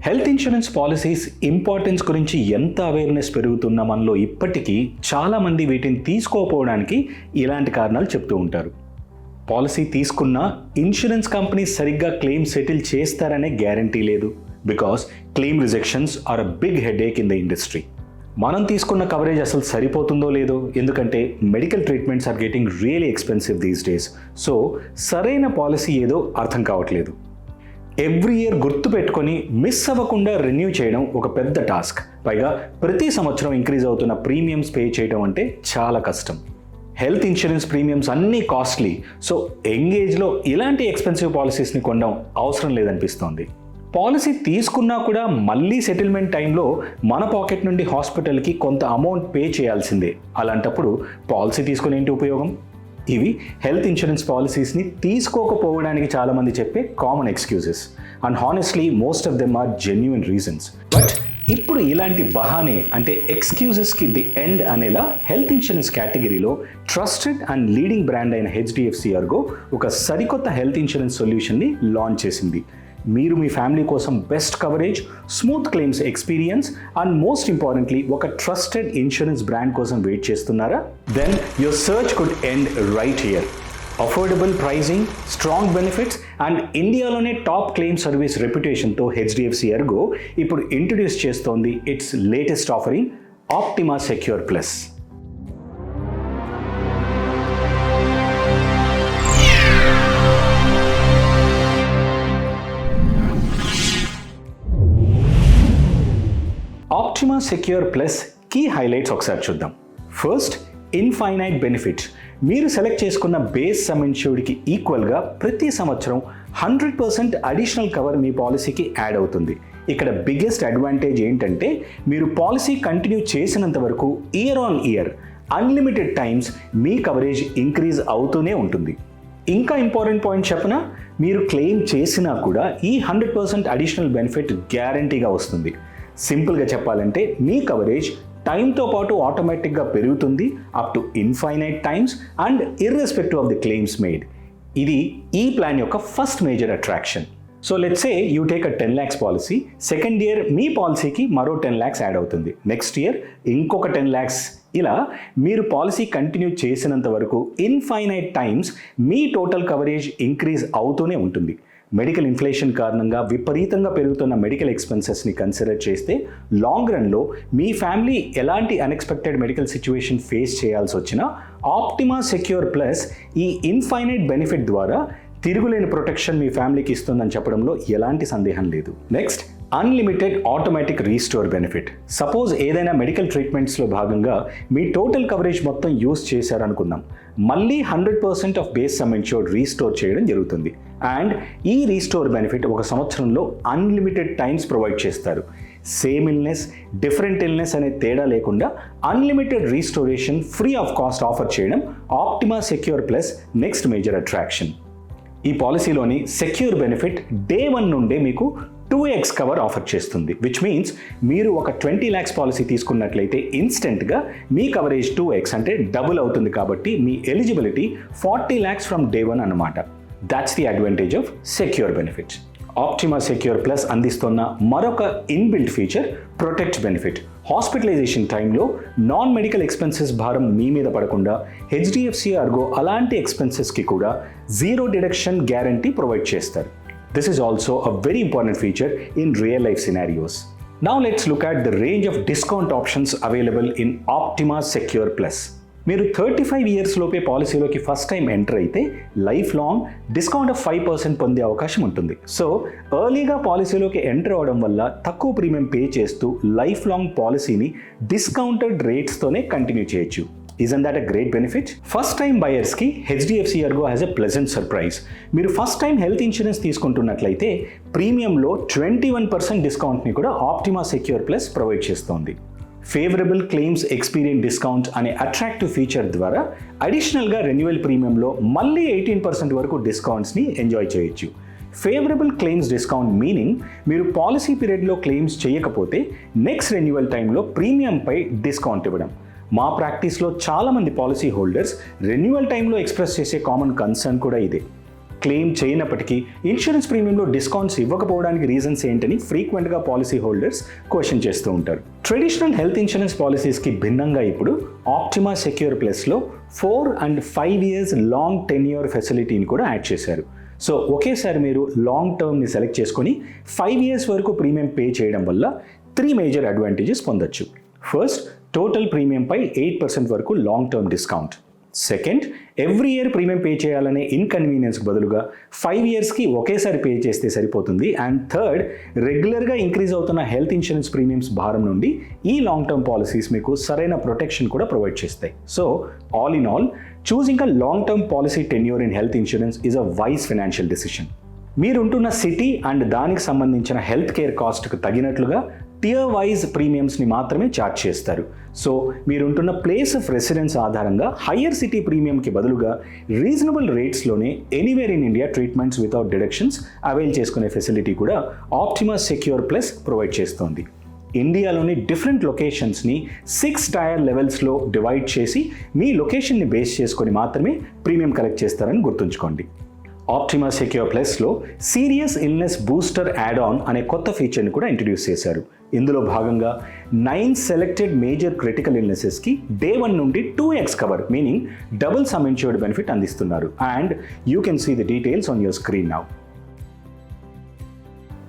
Health insurance policies importance గురించి ఎంత awareness పెరుగుతున్న మనలో ఇప్పటికీ చాలామంది వీటిని తీసుకోకపోవడానికి ఇలాంటి కారణాలు చెప్తూ ఉంటారు. పాలసీ తీసుకున్నా ఇన్సూరెన్స్ కంపెనీ సరిగ్గా క్లెయిమ్ సెటిల్ చేస్తారనే గ్యారంటీ లేదు. Because claim rejections are a big headache in the industry. మనం తీసుకున్న కవరేజ్ అసలు సరిపోతుందో లేదో, ఎందుకంటే medical treatments are getting really expensive these days. So సరైన పాలసీ ఏదో అర్థం కావట్లేదు. ఎవ్రీ ఇయర్ గుర్తు పెట్టుకొని మిస్ అవ్వకుండా రెన్యూ చేయడం ఒక పెద్ద టాస్క్. పైగా ప్రతి సంవత్సరం ఇంక్రీజ్ అవుతున్న ప్రీమియమ్స్ పే చేయడం అంటే చాలా కష్టం. హెల్త్ ఇన్సూరెన్స్ ప్రీమియమ్స్ అన్నీ కాస్ట్లీ. సో యంగ్ ఏజ్లో ఇలాంటి ఎక్స్పెన్సివ్ పాలసీస్ని కొనడం అవసరం లేదనిపిస్తోంది. పాలసీ తీసుకున్నా కూడా మళ్ళీ సెటిల్మెంట్ టైంలో మన పాకెట్ నుండి హాస్పిటల్కి కొంత అమౌంట్ పే చేయాల్సిందే. అలాంటప్పుడు పాలసీ తీసుకుని ఏంటి ఉపయోగం? ఇవి హెల్త్ ఇన్సూరెన్స్ పాలసీస్ని తీసుకోకపోవడానికి చాలామంది చెప్పే common excuses. And honestly most of them are genuine reasons. But ఇప్పుడు ఇలాంటి బహానే అంటే ఎక్స్క్యూజెస్కి ది ఎండ్ అనేలా హెల్త్ ఇన్సూరెన్స్ కేటగిరీలో ట్రస్టెడ్ అండ్ లీడింగ్ బ్రాండ్ అయిన హెచ్డిఎఫ్సి ఎర్గో ఒక సరికొత్త హెల్త్ ఇన్సూరెన్స్ సొల్యూషన్ని లాంచ్ చేసింది. మీరు మీ ఫ్యామిలీ కోసం best coverage, smooth claims experience and most importantly ఒక ట్రస్టెడ్ ఇన్సూరెన్స్ బ్రాండ్ కోసం వెయిట్ చేస్తున్నారా? Then your search could end right here. Affordable pricing, strong benefits and ఇండియాలోనే టాప్ క్లెయిమ్ సర్వీస్ రెప్యుటేషన్తో హెచ్డిఎఫ్సి ఎర్గో ఇప్పుడు ఇంట్రడ్యూస్ చేస్తోంది its latest offering Optima Secure plus. Optima Secure plus key highlights ఒకసారి చూద్దాం. First, infinite benefits. మీరు select చేసుకున్న base sum ఇన్ష్యూర్డ్కి ఈక్వల్గా ప్రతి సంవత్సరం 100% అడిషనల్ కవర్ మీ పాలసీకి యాడ్ అవుతుంది. ఇక్కడ బిగ్గెస్ట్ అడ్వాంటేజ్ ఏంటంటే మీరు పాలసీ కంటిన్యూ చేసినంత వరకు year on year unlimited times me coverage increase అవుతూనే ఉంటుంది. ఇంకా ఇంపార్టెంట్ పాయింట్ చెప్పనా, మీరు క్లెయిమ్ చేసినా కూడా ఈ 100% అడిషనల్ బెనిఫిట్ గ్యారంటీగా వస్తుంది. సింపుల్గా చెప్పాలంటే మీ కవరేజ్ టైంతో పాటు ఆటోమేటిక్గా పెరుగుతుంది up to infinite times and irrespective of the claims made. ఇది ఈ ప్లాన్ యొక్క first major attraction. So let's say you take a 10 lakhs policy. Second year మీ పాలసీకి మరో 10 lakhs యాడ్ అవుతుంది. నెక్స్ట్ ఇయర్ ఇంకొక 10 lakhs. ఇలా మీరు పాలసీ కంటిన్యూ చేసినంత వరకు ఇన్ఫైనైట్ టైమ్స్ మీ టోటల్ కవరేజ్ ఇంక్రీజ్ అవుతూనే ఉంటుంది. మెడికల్ ఇన్ఫ్లేషన్ కారణంగా విపరీతంగా పెరుగుతున్న మెడికల్ ఎక్స్పెన్సెస్ని కన్సిడర్ చేస్తే లాంగ్ రన్లో మీ ఫ్యామిలీ ఎలాంటి అన్ఎక్స్పెక్టెడ్ మెడికల్ సిచ్యువేషన్ ఫేస్ చేయాల్సి వచ్చినా ఆప్టిమా సెక్యూర్ ప్లస్ ఈ ఇన్ఫైనైట్ బెనిఫిట్ ద్వారా తిరుగులేని ప్రొటెక్షన్ మీ ఫ్యామిలీకి ఇస్తుందని చెప్పడంలో ఎలాంటి సందేహం లేదు. Next, unlimited automatic restore benefit. Suppose ఏదైనా మెడికల్ ట్రీట్మెంట్స్లో భాగంగా మీ టోటల్ కవరేజ్ మొత్తం యూజ్ చేశారనుకుందాం. మళ్ళీ 100% of base sum insured restore చేయడం జరుగుతుంది. అండ్ ఈ రీస్టోర్ బెనిఫిట్ ఒక సంవత్సరంలో అన్లిమిటెడ్ టైమ్స్ ప్రొవైడ్ చేస్తారు. సేమ్ ఇల్నెస్, డిఫరెంట్ ఇల్నెస్ అనే తేడా లేకుండా unlimited restoration free of cost offer చేయడం Optima Secure Plus next major attraction. ఈ పాలసీలోని సెక్యూర్ బెనిఫిట్ డే 1 నుండే మీకు 2x కవర్ ఆఫర్ చేస్తుంది. విచ్ మీన్స్ మీరు ఒక 20 lakhs పాలసీ తీసుకున్నట్లయితే ఇన్స్టెంట్గా మీ కవరేజ్ 2x అంటే డబుల్ అవుతుంది. కాబట్టి మీ ఎలిజిబిలిటీ 40 lakhs ఫ్రమ్ డే 1 అన్నమాట. That's the advantage of secure benefits. Optima Secure Plus అందిస్తున్న మరొక inbuilt feature protect benefit. Hospitalisation టైంలో నాన్ మెడికల్ ఎక్స్పెన్సెస్ భారం మీ మీద పడకుండా హెచ్డిఎఫ్సి ఎర్గో అలాంటి ఎక్స్పెన్సెస్కి కూడా జీరో డిడక్షన్ గ్యారంటీ ప్రొవైడ్ చేస్తారు. This is also a very important feature in real life scenarios. Now let's look at the range of discount options available in Optima Secure Plus. మీరు 35 years లోపే పాలసీలోకి first time enter అయితే life long discount of 5% పొందే అవకాశం ఉంటుంది. So ఎర్లీగా పాలసీలోకి enter అవడం వల్ల తక్కువ ప్రీమియం పే చేస్తూ లైఫ్ లాంగ్ పాలసీని డిస్కౌంటెడ్ రేట్స్తోనే కంటిన్యూ చేయొచ్చు. Isn't that a great benefit? First time బయర్స్కి HDFC Ergo has a pleasant surprise. మీరు ఫస్ట్ టైం హెల్త్ ఇన్సూరెన్స్ తీసుకుంటున్నట్లయితే ప్రీమియంలో 21% డిస్కౌంట్ని కూడా ఆప్టిమా సెక్యూర్ ప్లస్ ప్రొవైడ్ చేస్తోంది. ఫేవరబుల్ క్లెయిమ్స్ ఎక్స్పీరియన్స్ డిస్కౌంట్ అనే అట్రాక్టివ్ ఫీచర్ ద్వారా అడిషనల్గా రెన్యువల్ ప్రీమియంలో మళ్ళీ 18% వరకు డిస్కౌంట్స్ని ఎంజాయ్ చేయొచ్చు. ఫేవరబుల్ క్లెయిమ్స్ డిస్కౌంట్ మీనింగ్ మీరు పాలసీ పీరియడ్లో క్లెయిమ్స్ చేయకపోతే నెక్స్ట్ రెన్యువల్ టైంలో ప్రీమియంపై డిస్కౌంట్ ఇవ్వడం. మా ప్రాక్టీస్లో చాలామంది పాలసీ హోల్డర్స్ రెన్యువల్ టైంలో ఎక్స్ప్రెస్ చేసే కామన్ కన్సర్న్ కూడా ఇదే. క్లెయిమ్ చేయనప్పటికీ ఇన్సూరెన్స్ ప్రీమియంలో డిస్కౌంట్స్ ఇవ్వకపోవడానికి రీజన్స్ ఏంటని ఫ్రీక్వెంట్గా పాలసీ హోల్డర్స్ క్వశ్చన్ చేస్తూ ఉంటారు. ట్రెడిషనల్ హెల్త్ ఇన్సూరెన్స్ పాలసీస్కి భిన్నంగా ఇప్పుడు ఆప్టిమా సెక్యూర్ ప్లస్లో 4 and 5 years లాంగ్ టెన్యూర్ ఫెసిలిటీని కూడా యాడ్ చేశారు. సో ఒకేసారి మీరు లాంగ్ టర్మ్ని సెలెక్ట్ చేసుకొని 5 years వరకు ప్రీమియం పే చేయడం వల్ల 3 మేజర్ అడ్వాంటేజెస్ పొందొచ్చు. ఫస్ట్, టోటల్ ప్రీమియంపై 8% వరకు long term discount. Second, every year premium pay చేయాలనే ఇన్కన్వీనియన్స్కి బదులుగా 5 yearsకి ఒకేసారి పే చేస్తే సరిపోతుంది. అండ్ థర్డ్, రెగ్యులర్గా ఇంక్రీజ్ అవుతున్న హెల్త్ ఇన్సూరెన్స్ ప్రీమియమ్స్ భారం నుండి ఈ లాంగ్ టర్మ్ పాలసీస్ మీకు సరైన ప్రొటెక్షన్ కూడా ప్రొవైడ్ చేస్తాయి. So all in all, choosing a long-term policy tenure in health insurance is a wise financial decision. మీరుంటున్న సిటీ అండ్ దానికి సంబంధించిన హెల్త్ కేర్ కాస్ట్కు తగినట్లుగా టియర్ వైజ్ ప్రీమియమ్స్ని మాత్రమే ఛార్జ్ చేస్తారు. సో మీరుంటున్న ప్లేస్ ఆఫ్ రెసిడెన్స్ ఆధారంగా హయ్యర్ సిటీ ప్రీమియంకి బదులుగా రీజనబుల్ రేట్స్లోనే anywhere in India treatments without deductions avail చేసుకునే ఫెసిలిటీ కూడా ఆప్టిమా సెక్యూర్ ప్లస్ ప్రొవైడ్ చేస్తోంది. ఇండియాలోని డిఫరెంట్ లొకేషన్స్ని 6 tier లెవెల్స్లో డివైడ్ చేసి మీ లొకేషన్ని బేస్ చేసుకొని మాత్రమే ప్రీమియం కలెక్ట్ చేస్తారని గుర్తుంచుకోండి. ఆప్టిమా సెక్యూర్ ప్లస్లో serious illness booster add on అనే కొత్త ఫీచర్ని కూడా ఇంట్రడ్యూస్ చేశారు. ఇందులో భాగంగా 9 సెలెక్టెడ్ మేజర్ క్రిటికల్ ఇల్నెసెస్కి Day 1 నుండి 2x cover, meaning double sum insured benefit అందిస్తున్నారు. And you can see the details on your screen now.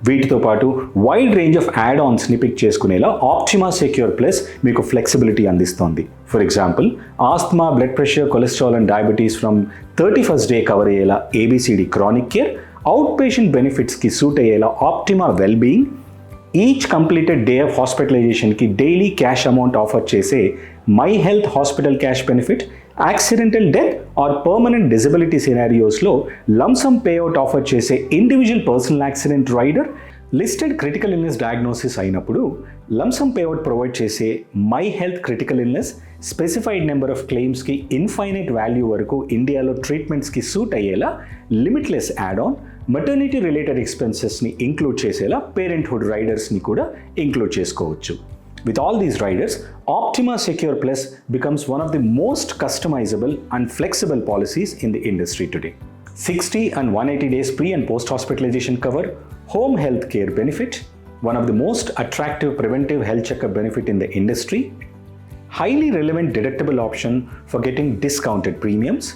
వీటితో పాటు వైడ్ రేంజ్ ఆఫ్ యాడ్ ఆన్స్ని పిక్ చేసుకునేలా ఆప్టిమా సెక్యూర్ ప్లస్ మీకు ఫ్లెక్సిబిలిటీ అందిస్తోంది. For example, asthma, blood pressure, cholesterol and diabetes from 31st day cover అయ్యేలా ABCD chronic care, out patient బెనిఫిట్స్కి suit అయ్యేలా Optima Well Being, each completed day of హాస్పిటలైజేషన్కి daily cash amount offer చేసే my health hospital cash benefit, accidental death or permanent disability సినారియోస్లో lump sum payout offer చేసే individual personal accident rider, listed critical illness diagnosis అయినప్పుడు lump sum payout provide చేసే my health critical illness, specified number of క్లెయిమ్స్కి infinite value వరకు ఇండియాలో ట్రీట్మెంట్స్కి suit అయ్యేలా limitless add on, maternity related ఎక్స్పెన్సెస్ని include చేసేలా పేరెంట్హుడ్ రైడర్స్ని కూడా ఇంక్లూడ్ చేసుకోవచ్చు. With all these riders, Optima Secure Plus becomes one of the most customizable and flexible policies in the industry today. 60 and 180 days pre and post hospitalization cover, home health care benefit, one of the most attractive preventive health checkup benefit in the industry, highly relevant deductible option for getting discounted premiums,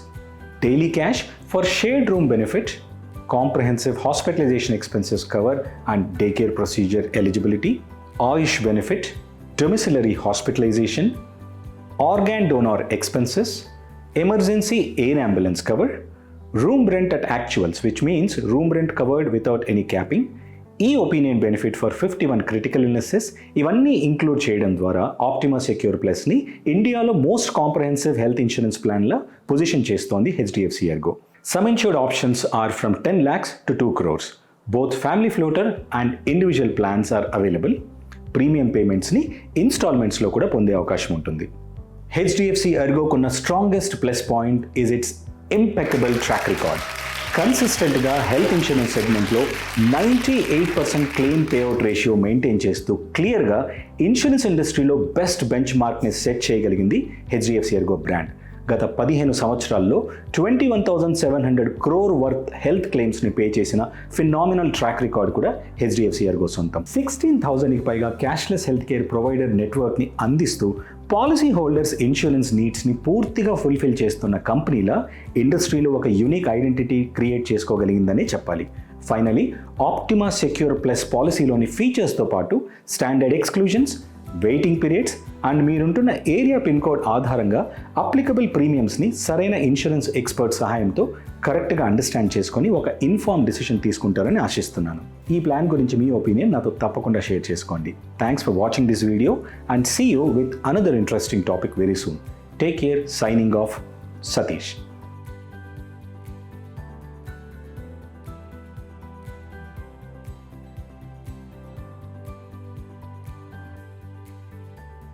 daily cash for shared room benefit, comprehensive hospitalization expenses cover and daycare procedure eligibility, Ayush benefit, domiciliary hospitalization, organ donor expenses, emergency air ambulance cover, room rent at actuals, which means room rent covered without any capping, e-opinion benefit for 51 critical illnesses. ఇవన్నీ include చేయడం ద్వారా Optima Secure ప్లస్ని ఇండియాలో most comprehensive health insurance ప్లాన్లా position చేస్తోంది HDFC Ergo. Sum insured options are from 10 lakhs to 2 crores. Both family floater and individual plans are available. Premium పేమెంట్స్ని ఇన్స్టాల్మెంట్స్లో కూడా పొందే అవకాశం ఉంటుంది. హెచ్డిఎఫ్సి ఎర్గోకున్న strongest plus point is its impeccable track record. కన్సిస్టెంట్గా హెల్త్ ఇన్సూరెన్స్ సెగ్మెంట్లో 98% క్లెయిమ్ పేఅవుట్ రేషియో మెయింటైన్ చేస్తూ క్లియర్గా ఇన్సూరెన్స్ ఇండస్ట్రీలో బెస్ట్ బెంచ్ మార్క్ని సెట్ చేయగలిగింది హెచ్డిఎఫ్సి ఎర్గో బ్రాండ్. గత 15 సంవత్సరాల్లో 21,700 crore వర్త్ హెల్త్ క్లెయిమ్స్ని పే చేసిన ఫినామినల్ ట్రాక్ రికార్డ్ కూడా హెచ్డిఎఫ్సి ఎర్గో సొంతం. 16,000కి పైగా క్యాష్లెస్ హెల్త్ కేర్ ప్రొవైడర్ నెట్వర్క్ని అందిస్తూ పాలసీ హోల్డర్స్ ఇన్సూరెన్స్ నీడ్స్ని పూర్తిగా ఫుల్ఫిల్ చేస్తున్న కంపెనీలా ఇండస్ట్రీలో ఒక యూనిక్ ఐడెంటిటీ క్రియేట్ చేసుకోగలిగిందనే చెప్పాలి. ఫైనలీ, ఆప్టిమా సెక్యూర్ ప్లస్ పాలసీలోని ఫీచర్స్తో పాటు standard exclusions, waiting periods and మీరుంటున్న ఏరియా పిన్ కోడ్ ఆధారంగా అప్లికబుల్ ప్రీమియమ్స్ని సరైన ఇన్సూరెన్స్ ఎక్స్పర్ట్ సహాయంతో కరెక్ట్గా అండర్స్టాండ్ చేసుకొని ఒక ఇన్ఫార్మ్ డిసిషన్ తీసుకుంటారని ఆశిస్తున్నాను. ఈ ప్లాన్ గురించి మీ ఒపీనియన్ నాతో తప్పకుండా షేర్ చేసుకోండి. Thanks for watching this video and see you with another interesting topic very soon. Take care. Signing off, Satish.